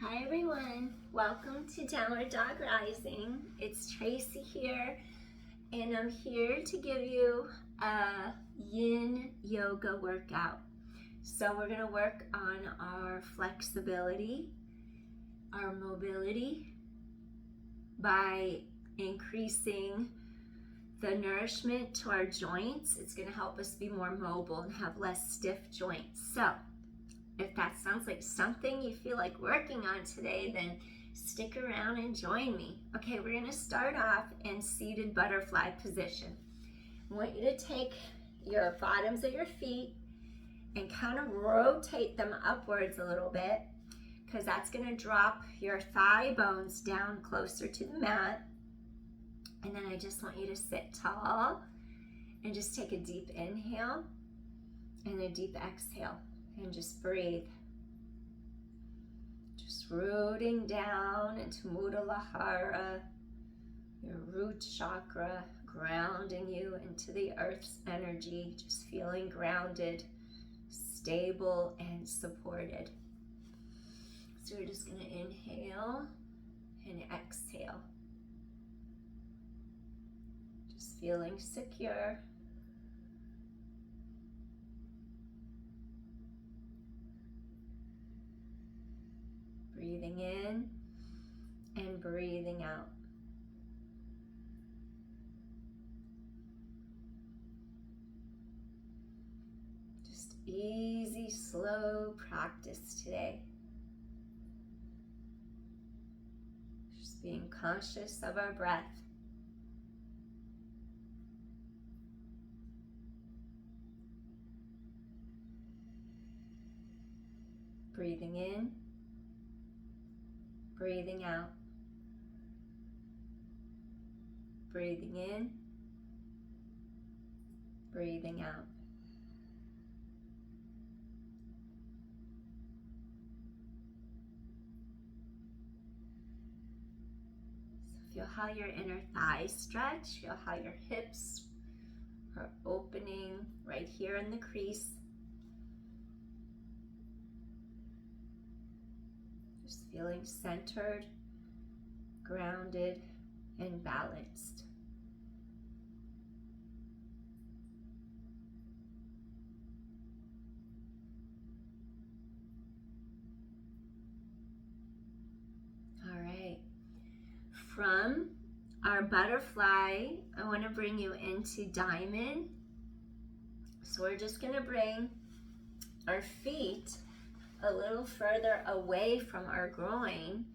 Hi everyone, welcome to Downward Dog Rising. It's Traci here, and I'm here to give you a Yin Yoga workout. So we're going to work on our flexibility, our mobility by increasing the nourishment to our joints. It's going to help us be more mobile and have less stiff joints. So if that sounds like something you feel like working on today, then stick around and join me. Okay, we're going to start off in seated butterfly position. I want you to take your bottoms of your feet and kind of rotate them upwards a little bit, because that's going to drop your thigh bones down closer to the mat. And then I just want you to sit tall and just take a deep inhale and a deep exhale. And just breathe. Just rooting down into Muladhara, your root chakra, grounding you into the earth's energy, just feeling grounded, stable, and supported. So we're just going to inhale and exhale. Just feeling secure. Breathing in and breathing out. Just easy, slow practice today. Just being conscious of our breath. Breathing in. Breathing out, breathing in, breathing out. So feel how your inner thighs stretch, feel how your hips are opening right here in the crease. Just feeling centered, grounded, and balanced. All right. From our butterfly, I want to bring you into diamond. So we're just going to bring our feet a little further away from our groin,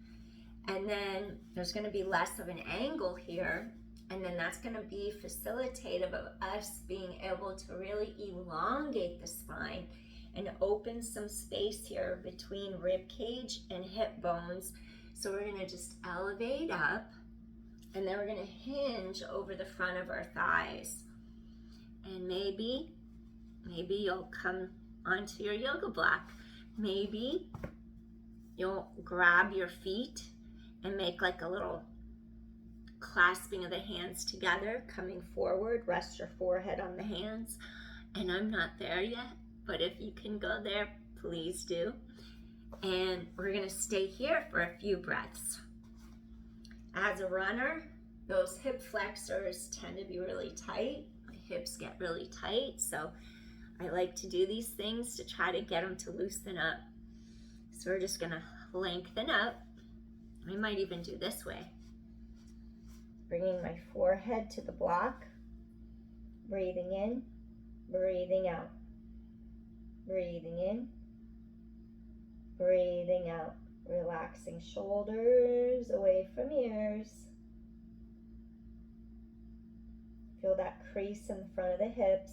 and then there's going to be less of an angle here, and then that's going to be facilitative of us being able to really elongate the spine and open some space here between rib cage and hip bones. So we're going to just elevate up, and then we're going to hinge over the front of our thighs, and maybe you'll come onto your yoga block. Maybe you'll grab your feet and make like a little clasping of the hands together, coming forward, rest your forehead on the hands. And I'm not there yet, but if you can go there, please do. And we're gonna stay here for a few breaths. As a runner, those hip flexors tend to be really tight. My hips get really tight, so I like to do these things to try to get them to loosen up. So we're just gonna lengthen up. I might even do this way. Bringing my forehead to the block. Breathing in, breathing out. Breathing in, breathing out. Relaxing shoulders away from ears. Feel that crease in the front of the hips.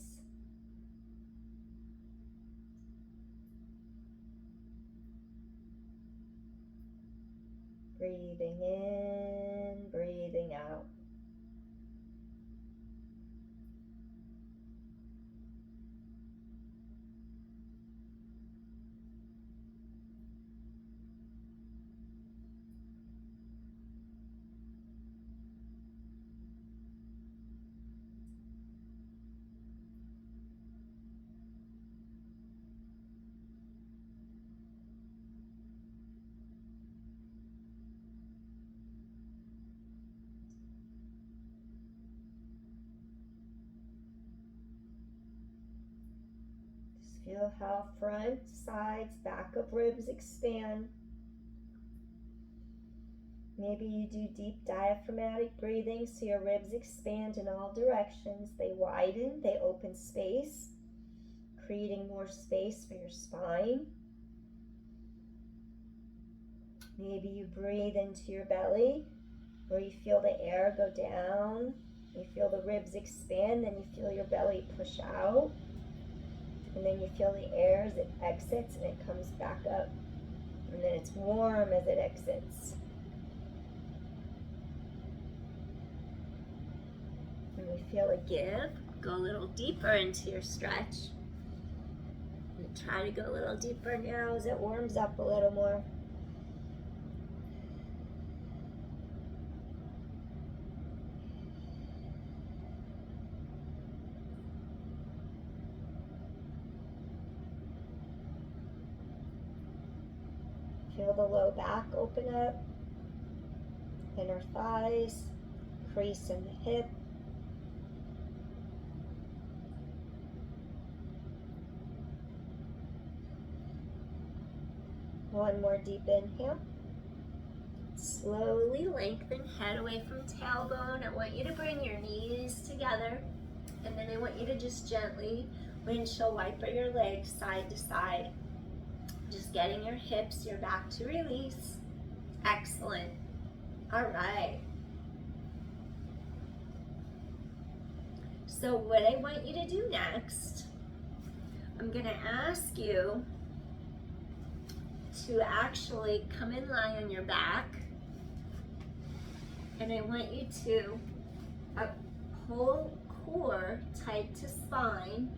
Breathing in, breathing out. Feel how front, sides, back of ribs expand. Maybe you do deep diaphragmatic breathing so your ribs expand in all directions. They widen, they open space, creating more space for your spine. Maybe you breathe into your belly, where you feel the air go down. You feel the ribs expand, then you feel your belly push out. And then you feel the air as it exits and it comes back up. And then it's warm as it exits. And we feel a give. Go a little deeper into your stretch. And try to go a little deeper now as it warms up a little more. Feel the low back open up, inner thighs, crease in the hip. One more deep inhale. Slowly lengthen head away from tailbone. I want you to bring your knees together, and then I want you to just gently windshield wiper your legs side to side. Just getting your hips, your back to release. Excellent. All right. So what I want you to do next, I'm going to ask you to actually come and lie on your back. And I want you to pull core tight to spine.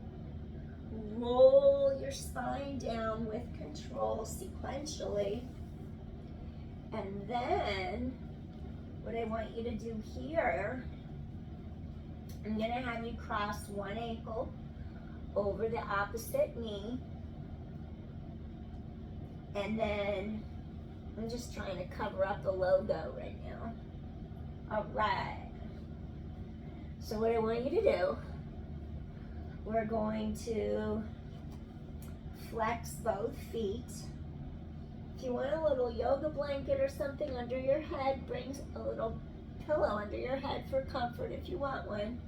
Roll your spine down with control sequentially. And then what I want you to do here, I'm going to have you cross one ankle over the opposite knee. And then I'm just trying to cover up the logo right now. All right. So what I want you to do, we're going to flex both feet. If you want a little yoga blanket or something under your head, bring a little pillow under your head for comfort if you want one.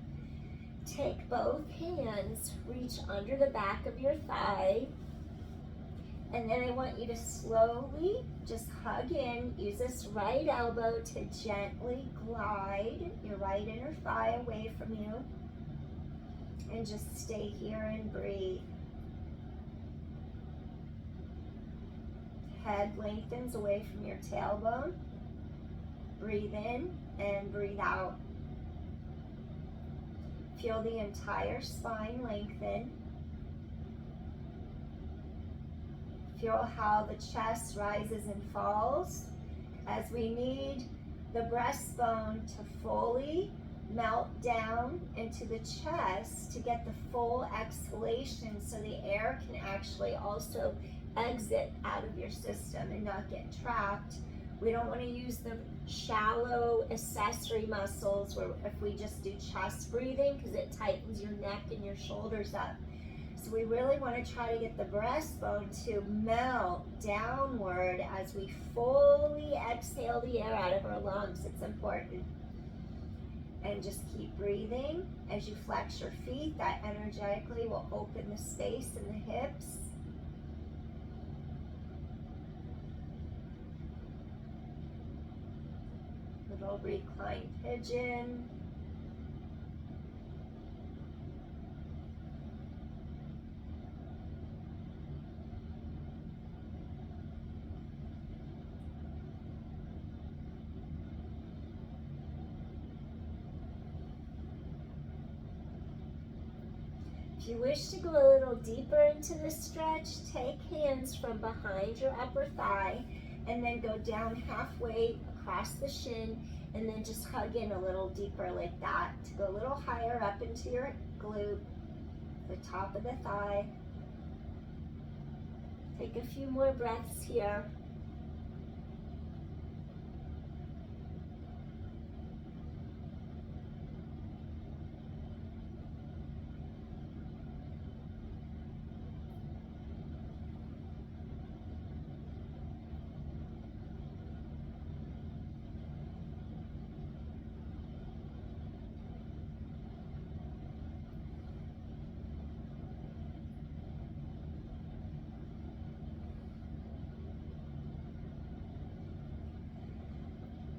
Take both hands, reach under the back of your thigh, and then I want you to slowly just hug in. Use this right elbow to gently glide your right inner thigh away from you. And just stay here and breathe. Head lengthens away from your tailbone. Breathe in and breathe out. Feel the entire spine lengthen. Feel how the chest rises and falls as we need the breastbone to fully melt down into the chest to get the full exhalation so the air can actually also exit out of your system and not get trapped. We don't want to use the shallow accessory muscles where if we just do chest breathing because it tightens your neck and your shoulders up. So we really want to try to get the breastbone to melt downward as we fully exhale the air out of our lungs. It's important. And just keep breathing. As you flex your feet, that energetically will open the space in the hips. Little reclined pigeon. If you wish to go a little deeper into the stretch, take hands from behind your upper thigh and then go down halfway across the shin and then just hug in a little deeper like that to go a little higher up into your glute, the top of the thigh. Take a few more breaths here.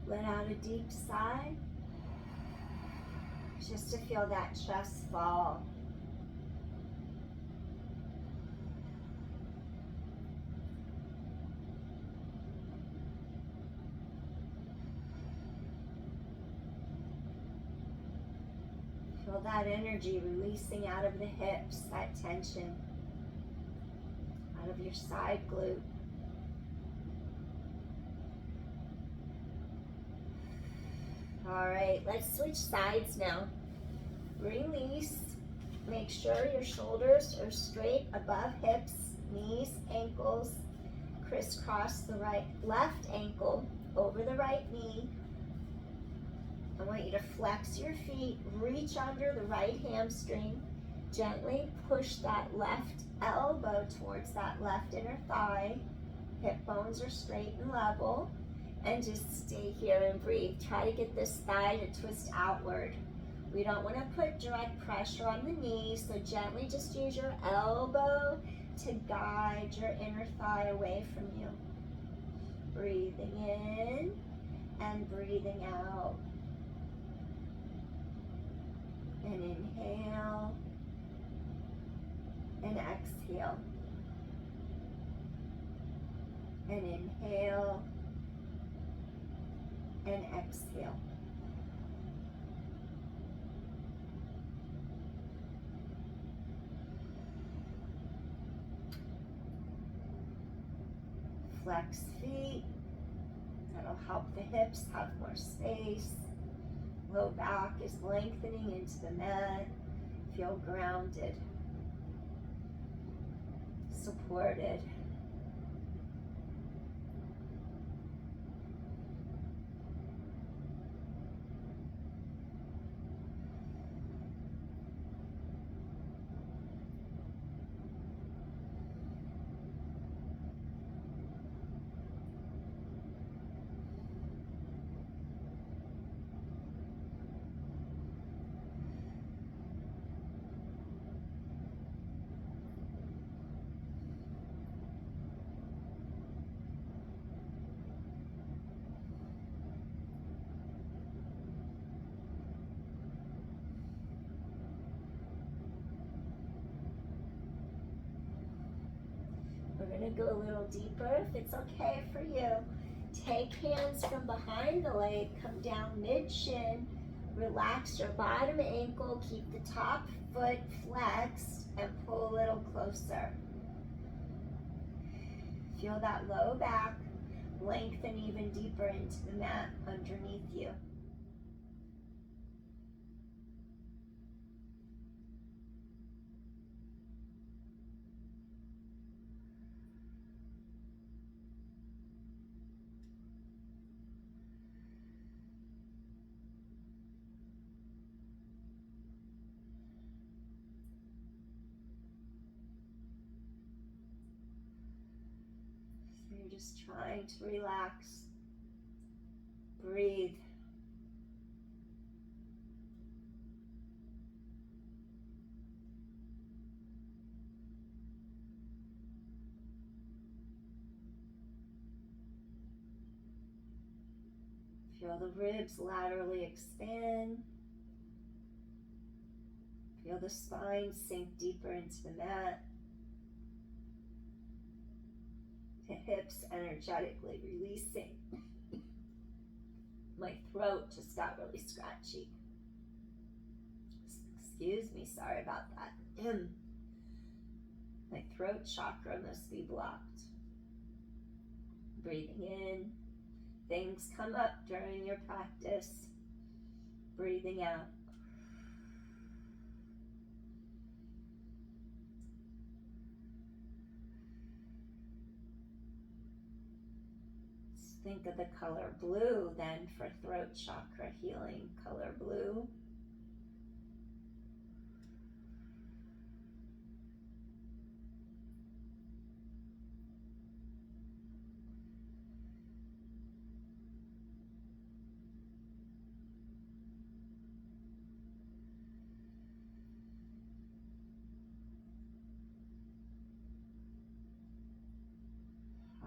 Let out a deep sigh, just to feel that chest fall. Feel that energy releasing out of the hips, that tension, out of your side glute. All right, let's switch sides now. Release. Make sure your shoulders are straight above hips, knees, ankles. Crisscross the left ankle over the right knee. I want you to flex your feet, reach under the right hamstring. Gently push that left elbow towards that left inner thigh. Hip bones are straight and level. And just stay here and breathe. Try to get this thigh to twist outward. We don't want to put direct pressure on the knee, so gently just use your elbow to guide your inner thigh away from you. Breathing in and breathing out. And inhale and exhale. And inhale and exhale. Flex feet. That'll help the hips have more space. Low back is lengthening into the mat. Feel grounded, supported. We're going to go a little deeper. If it's okay for you, take hands from behind the leg, come down mid-shin, relax your bottom ankle, keep the top foot flexed, and pull a little closer. Feel that low back lengthen even deeper into the mat underneath you. You're just trying to relax. Breathe. Feel the ribs laterally expand. Feel the spine sink deeper into the mat. The hips energetically releasing. My throat just got really scratchy. Excuse me, sorry about that. My throat chakra must be blocked. Breathing in. Things come up during your practice. Breathing out. Think of the color blue then for throat chakra healing. Color blue.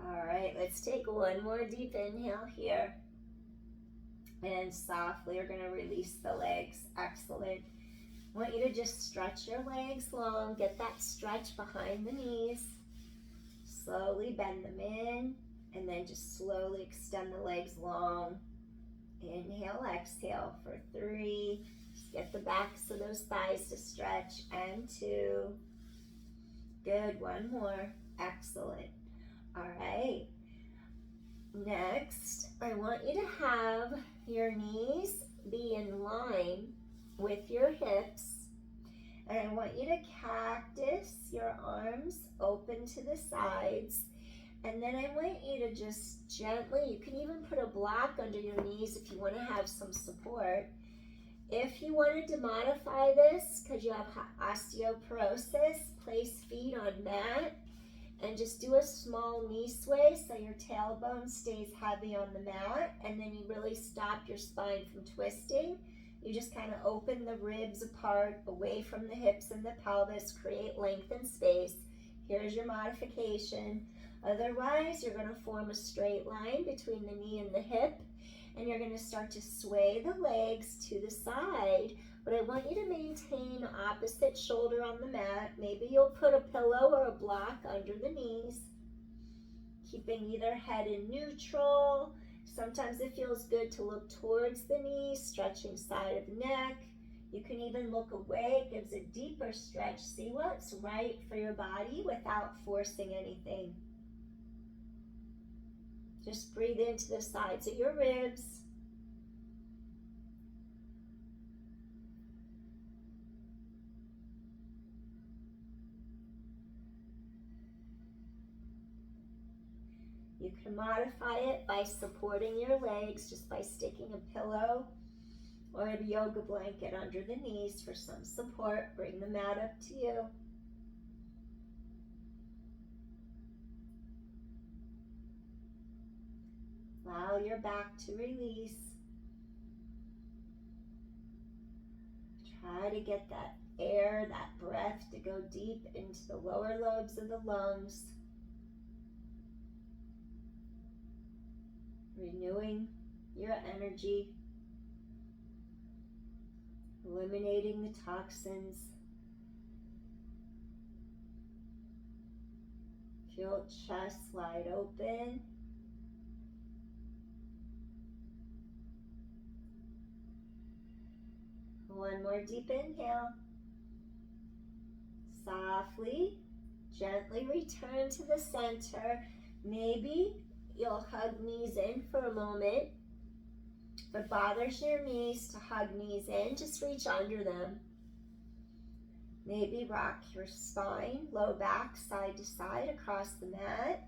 All right, let's take one more deep inhale here. And softly you're going to release the legs. Excellent. I want you to just stretch your legs long. Get that stretch behind the knees. Slowly bend them in. And then just slowly extend the legs long. Inhale, exhale for 3. Just get the backs of those thighs to stretch. And 2. Good. 1 more. Excellent. All right. Next, I want you to have your knees be in line with your hips. And I want you to cactus your arms open to the sides. And then I want you to just gently, you can even put a block under your knees if you want to have some support. If you wanted to modify this because you have osteoporosis, place feet on mat and just do a small knee sway so your tailbone stays heavy on the mat, and then you really stop your spine from twisting. You just kind of open the ribs apart away from the hips and the pelvis, create length and space. Here's your modification. Otherwise, you're going to form a straight line between the knee and the hip, and you're going to start to sway the legs to the side. But I want you to maintain opposite shoulder on the mat. Maybe you'll put a pillow or a block under the knees, keeping either head in neutral. Sometimes it feels good to look towards the knees, stretching side of neck. You can even look away. It gives a deeper stretch. See what's right for your body without forcing anything. Just breathe into the sides of your ribs. You can modify it by supporting your legs, just by sticking a pillow or a yoga blanket under the knees for some support. Bring the mat up to you. Allow your back to release. Try to get that air, that breath to go deep into the lower lobes of the lungs. Renewing your energy, eliminating the toxins. Feel chest wide open. One more deep inhale. Softly, gently return to the center. Maybe you'll hug knees in for a moment. If it bothers your knees to hug knees in, just reach under them. Maybe rock your spine, low back, side to side across the mat.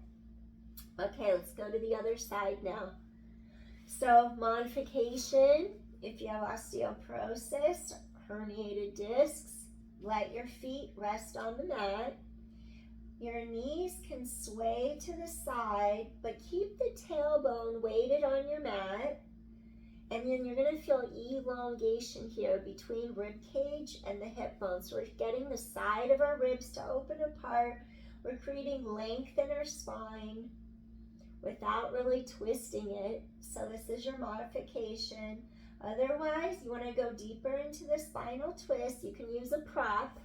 Okay, let's go to the other side now. So modification, if you have osteoporosis, herniated discs, let your feet rest on the mat. Your knees can sway to the side, but keep the tailbone weighted on your mat. And then you're going to feel elongation here between rib cage and the hip bone. So we're getting the side of our ribs to open apart. We're creating length in our spine without really twisting it. So this is your modification. Otherwise, you want to go deeper into the spinal twist. You can use a prop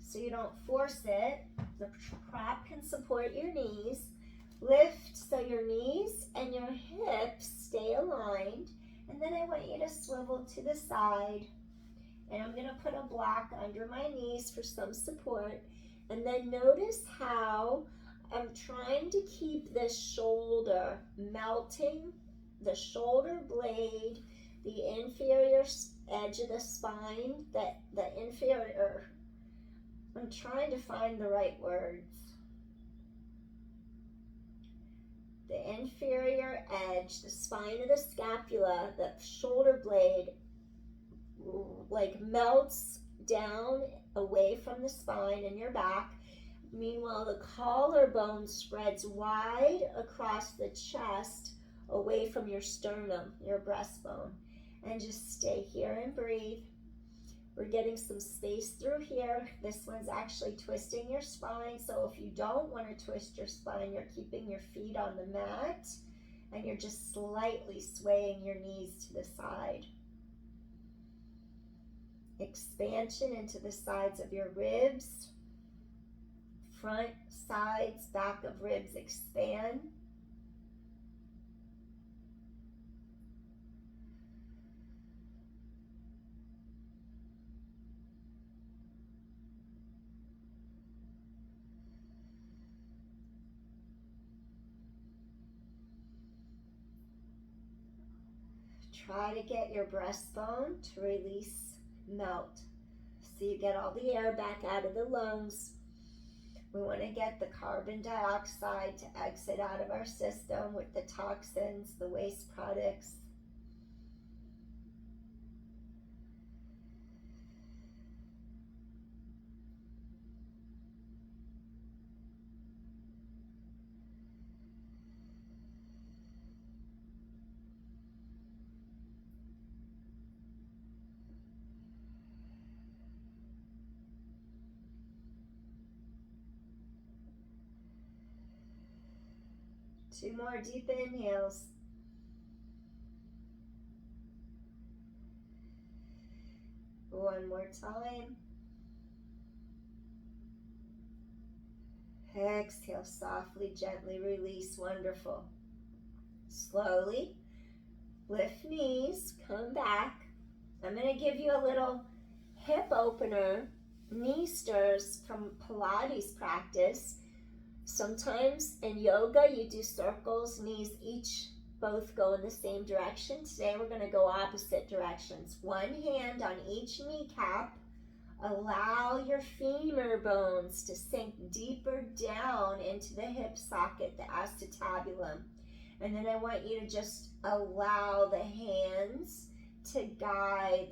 so you don't force it. The prop can support your knees. Lift so your knees and your hips stay aligned. And then I want you to swivel to the side. And I'm going to put a block under my knees for some support. And then notice how I'm trying to keep the shoulder melting, the shoulder blade, the inferior edge of the spine, the inferior, I'm trying to find the right words. The inferior edge, the spine of the scapula, the shoulder blade, like melts down away from the spine and your back. Meanwhile, the collarbone spreads wide across the chest away from your sternum, your breastbone. And just stay here and breathe. We're getting some space through here. This one's actually twisting your spine. So if you don't want to twist your spine, you're keeping your feet on the mat and you're just slightly swaying your knees to the side. Expansion into the sides of your ribs. Front, sides, back of ribs expand. Try to get your breastbone to release, melt, so you get all the air back out of the lungs. We want to get the carbon dioxide to exit out of our system with the toxins, the waste products. Two more deep inhales. One more time. Exhale, softly, gently release. Wonderful. Slowly lift knees, come back. I'm going to give you a little hip opener, knee stirs from Pilates practice. Sometimes in yoga you do circles, knees both go in the same direction. Today we're going to go opposite directions. One hand on each kneecap. Allow your femur bones to sink deeper down into the hip socket, the acetabulum. And then I want you to just allow the hands to guide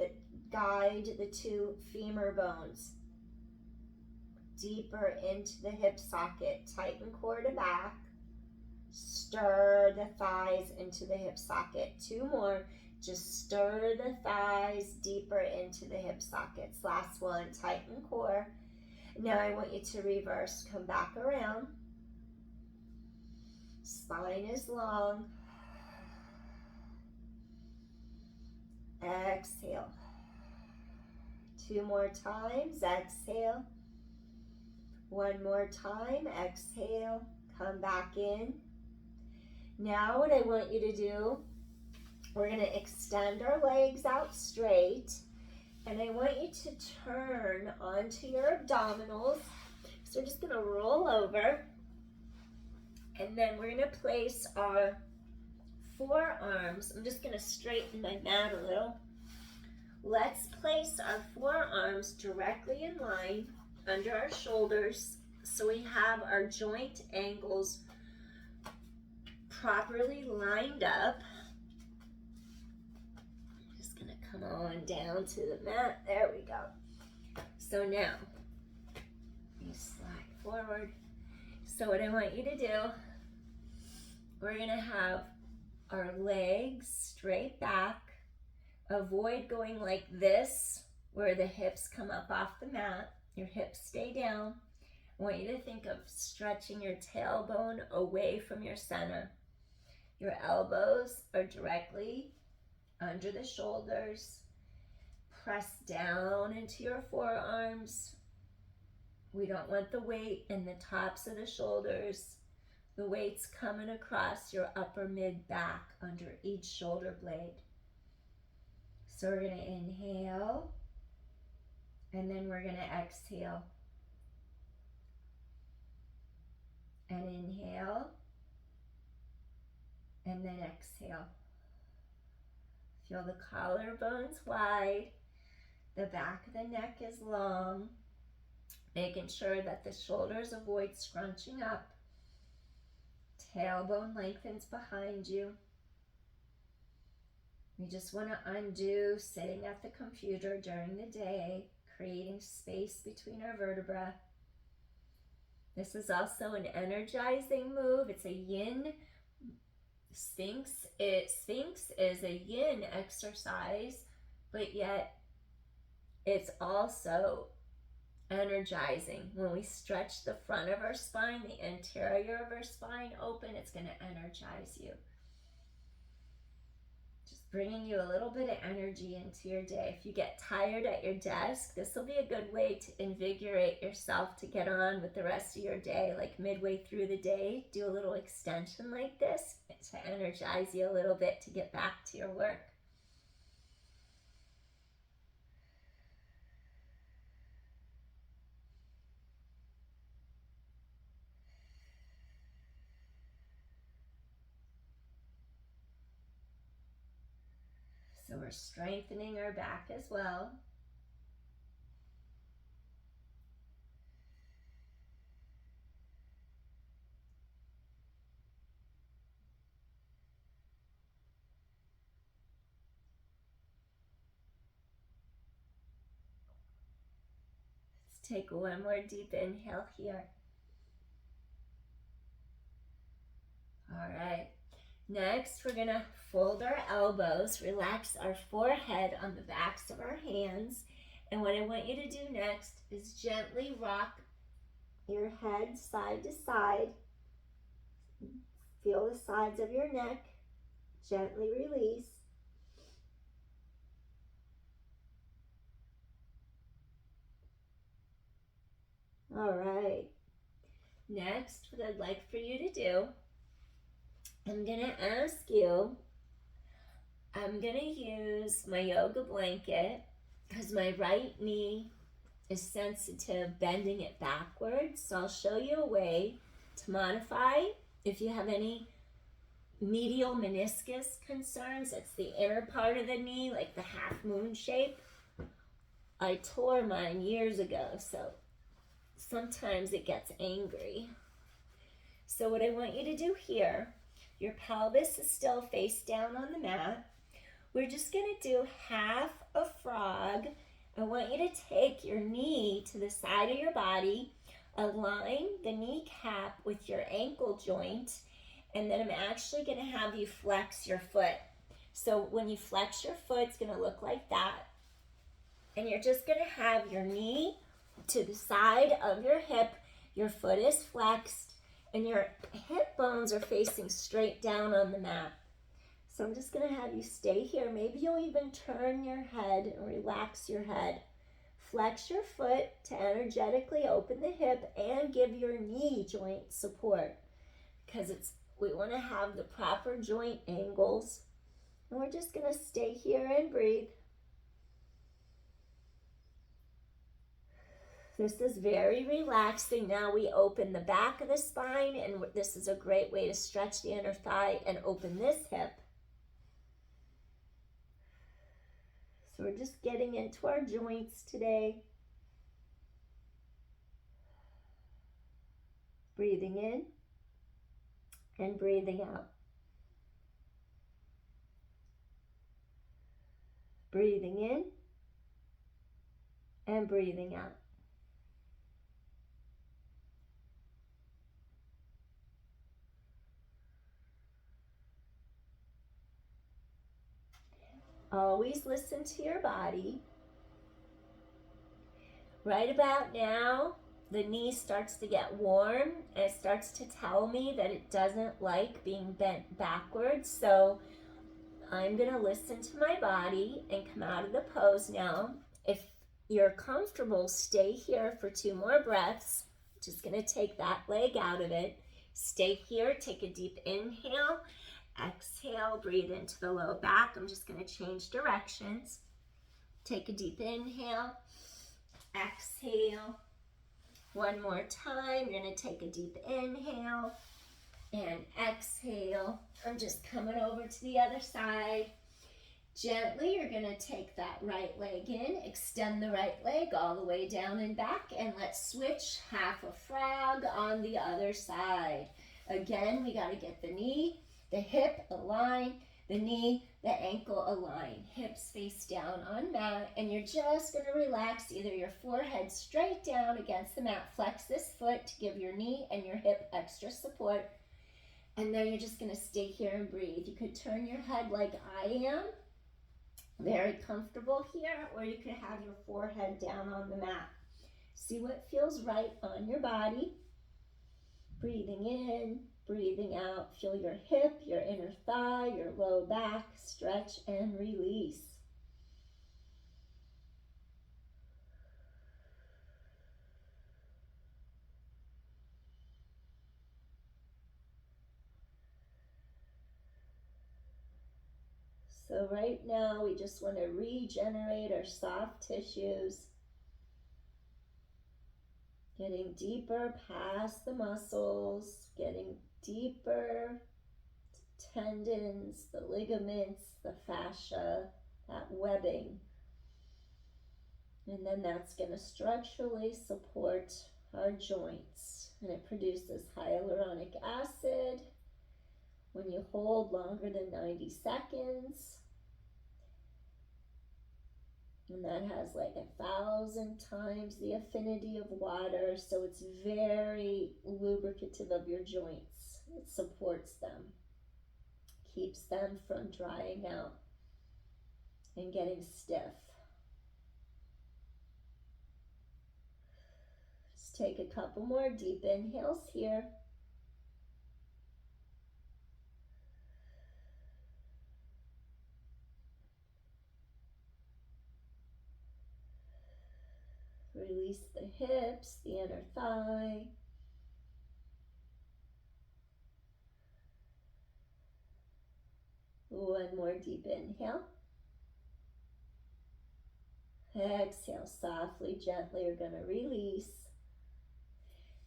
the two femur bones deeper into the hip socket. Tighten core to back. Stir the thighs into the hip socket. Two more. Just stir the thighs deeper into the hip sockets. Last one. Tighten core. Now I want you to reverse. Come back around. Spine is long. Exhale. Two more times. Exhale. One more time. Exhale. Come back in. Now what I want you to do, we're going to extend our legs out straight. And I want you to turn onto your abdominals. So we're just going to roll over. And then we're going to place our forearms. I'm just going to straighten my mat a little. Let's place our forearms directly in line under our shoulders so we have our joint angles properly lined up. Just going to come on down to the mat. There we go. So now, you slide forward. So what I want you to do, we're going to have our legs straight back. Avoid going like this, where the hips come up off the mat. Your hips stay down. I want you to think of stretching your tailbone away from your center. Your elbows are directly under the shoulders. Press down into your forearms. We don't want the weight in the tops of the shoulders. The weight's coming across your upper mid back under each shoulder blade. So we're going to inhale, and then we're going to exhale. And inhale, and then exhale. Feel the collarbones wide. The back of the neck is long. Making sure that the shoulders avoid scrunching up. Tailbone lengthens behind you. We just want to undo sitting at the computer during the day, creating space between our vertebrae. This is also an energizing move. It's a yin. Sphinx is a yin exercise, but yet it's also energizing. When we stretch the front of our spine, the interior of our spine open, it's going to energize you. bringing you a little bit of energy into your day. If you get tired at your desk, this will be a good way to invigorate yourself to get on with the rest of your day. Like midway through the day, do a little extension like this to energize you a little bit to get back to your work. So we're strengthening our back as well. Let's take one more deep inhale here. All right. Next, we're going to fold our elbows, relax our forehead on the backs of our hands. And what I want you to do next is gently rock your head side to side. Feel the sides of your neck. Gently release. All right. Next, what I'd like for you to do, I'm going to ask you, I'm going to use my yoga blanket because my right knee is sensitive, bending it backwards. So I'll show you a way to modify if you have any medial meniscus concerns. It's the inner part of the knee, like the half moon shape. I tore mine years ago, so sometimes it gets angry. So what I want you to do here, your pelvis is still face down on the mat. We're just going to do half a frog. I want you to take your knee to the side of your body, align the kneecap with your ankle joint, and then I'm actually going to have you flex your foot. So when you flex your foot, it's going to look like that. And you're just going to have your knee to the side of your hip, your foot is flexed, and your hip bones are facing straight down on the mat. So I'm just going to have you stay here. Maybe you'll even turn your head and relax your head. Flex your foot to energetically open the hip and give your knee joint support, because we want to have the proper joint angles. And we're just going to stay here and breathe. This is very relaxing. Now we open the back of the spine, and this is a great way to stretch the inner thigh and open this hip. So we're just getting into our joints today. Breathing in and breathing out. Breathing in and breathing out. Always listen to your body. Right about now, the knee starts to get warm and it starts to tell me that it doesn't like being bent backwards. So I'm going to listen to my body and come out of the pose now. If you're comfortable, stay here for 2 more breaths. Just going to take that leg out of it. Stay here, take a deep inhale. Exhale, breathe into the low back. I'm just going to change directions. Take a deep inhale. Exhale. One more time. You're going to take a deep inhale and exhale. I'm just coming over to the other side. Gently, you're going to take that right leg in, extend the right leg all the way down and back, and let's switch half a frog on the other side. Again, we got to get the knee, the hip align, the knee, the ankle align, hips face down on mat, and you're just going to relax either your forehead straight down against the mat, flex this foot to give your knee and your hip extra support, and then you're just going to stay here and breathe. You could turn your head like I am, very comfortable here, or you could have your forehead down on the mat. See what feels right on your body. Breathing in Breathing out, feel your hip, your inner thigh, your low back, stretch and release. So right now we just want to regenerate our soft tissues, getting deeper past the muscles, getting deeper tendons, the ligaments, the fascia, that webbing. And then that's going to structurally support our joints. And it produces hyaluronic acid when you hold longer than 90 seconds. And that has like 1,000 times the affinity of water, so it's very lubricative of your joints. It supports them, keeps them from drying out and getting stiff. Just take a couple more deep inhales here. Release the hips, the inner thigh. One more deep inhale. Exhale softly, gently. You're going to release.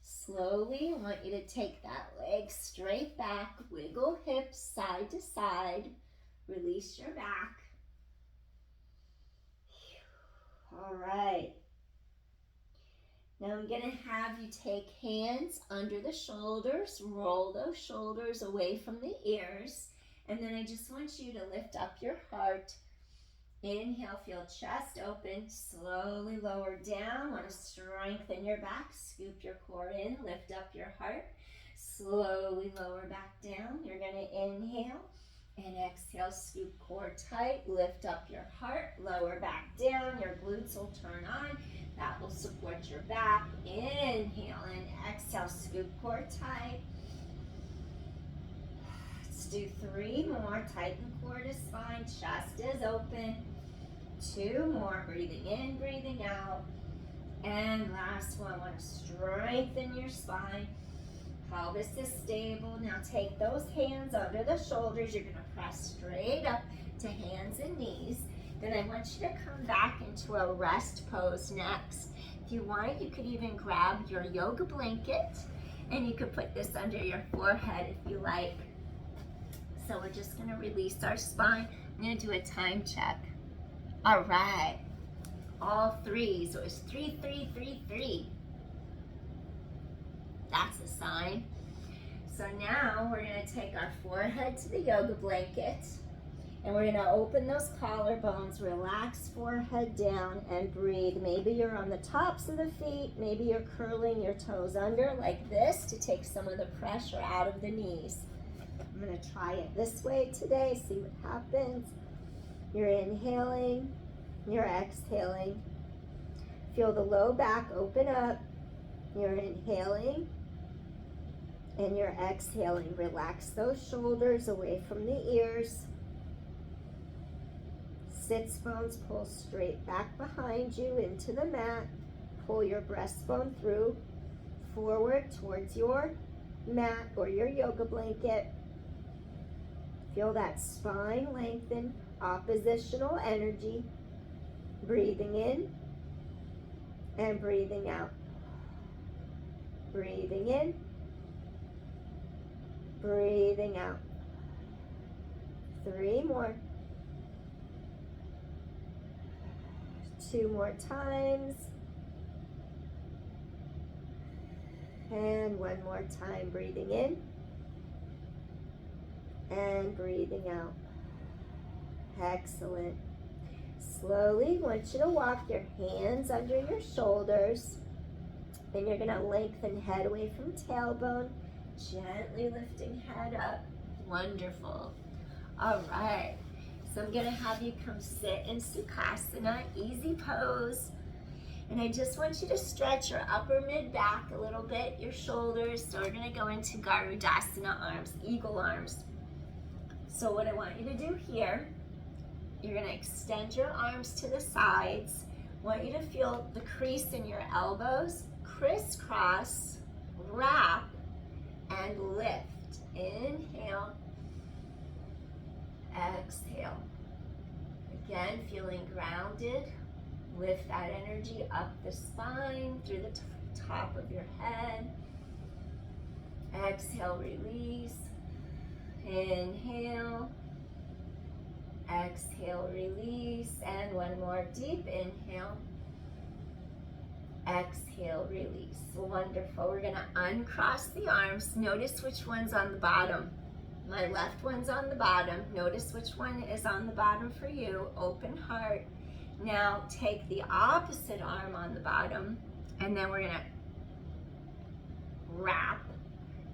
Slowly, I want you to take that leg straight back, wiggle hips side to side. Release your back. All right. Now I'm going to have you take hands under the shoulders, roll those shoulders away from the ears, and then I just want you to lift up your heart. Inhale, feel chest open, slowly lower down. Want to strengthen your back, scoop your core in, lift up your heart, slowly lower back down. You're going to inhale and exhale, scoop core tight, lift up your heart, lower back down. Your glutes will turn on. That will support your back. Inhale and exhale, scoop core tight. Let's do 3 more. Tighten core to spine, chest is open. 2 more, breathing in, breathing out. And last one, want to strengthen your spine. Pelvis is stable. Now take those hands under the shoulders. You're going to press straight up to hands and knees. Then I want you to come back into a rest pose next. If you want, you could even grab your yoga blanket and you could put this under your forehead if you like. So we're just going to release our spine. I'm going to do a time check. All right. All 3. So it's 3, 3, 3, 3. That's a sign. So now we're going to take our forehead to the yoga blanket. And we're going to open those collarbones, relax forehead down, and breathe. Maybe you're on the tops of the feet. Maybe you're curling your toes under like this to take some of the pressure out of the knees. I'm going to try it this way today, see what happens. You're inhaling, you're exhaling. Feel the low back open up. You're inhaling, and you're exhaling. Relax those shoulders away from the ears. Sits bones pull straight back behind you into the mat. Pull your breastbone through, forward towards your mat or your yoga blanket. Feel that spine lengthen, oppositional energy. Breathing in and breathing out. Breathing in, breathing out. 3 more. 2 more times. And 1 more time, breathing in and breathing out. Excellent. Slowly, I want you to walk your hands under your shoulders. Then you're going to lengthen head away from tailbone, gently lifting head up. Wonderful. All right. So I'm going to have you come sit in Sukhasana, easy pose. And I just want you to stretch your upper mid back a little bit, your shoulders. So we're gonna go into Garudasana arms, eagle arms. So what I want you to do here, you're gonna extend your arms to the sides. I want you to feel the crease in your elbows, crisscross, wrap, and lift. Inhale, exhale. Again, feeling grounded. Lift that energy up the spine, through the top of your head. Exhale, release. Inhale. Exhale, release. And one more deep inhale. Exhale, release. Wonderful. We're gonna uncross the arms. Notice which one's on the bottom. My left one's on the bottom. Notice which one is on the bottom for you. Open heart. Now take the opposite arm on the bottom, and then we're gonna wrap,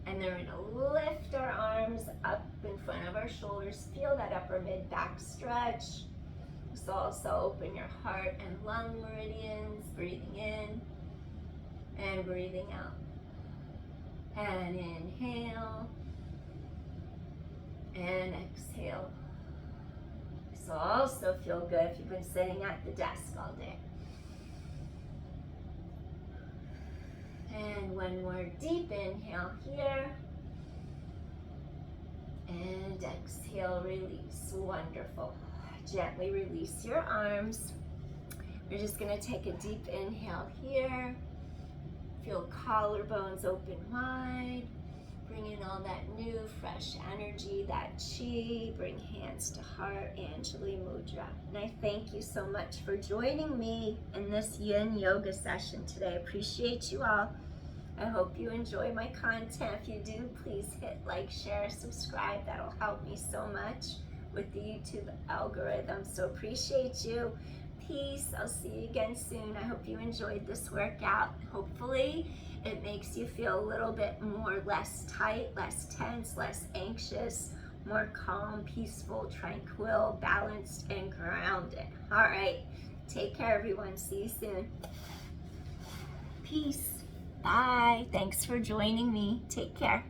and then we're gonna lift our arms up in front of our shoulders. Feel that upper mid back stretch. So also open your heart and lung meridians, breathing in and breathing out. And inhale and exhale. So also feel good if you've been sitting at the desk all day. And one more deep inhale here. And exhale, release. Wonderful. Gently release your arms. We're just gonna take a deep inhale here. Feel collarbones open wide. Bring in all that new, fresh energy, that chi. Bring hands to heart, Anjali Mudra. And I thank you so much for joining me in this Yin Yoga session today. I appreciate you all. I hope you enjoy my content. If you do, please hit like, share, subscribe. That'll help me so much with the YouTube algorithm. So appreciate you. Peace. I'll see you again soon. I hope you enjoyed this workout. Hopefully it makes you feel a little bit more less tight, less tense, less anxious, more calm, peaceful, tranquil, balanced, and grounded. All right. Take care, everyone. See you soon. Peace. Bye. Thanks for joining me. Take care.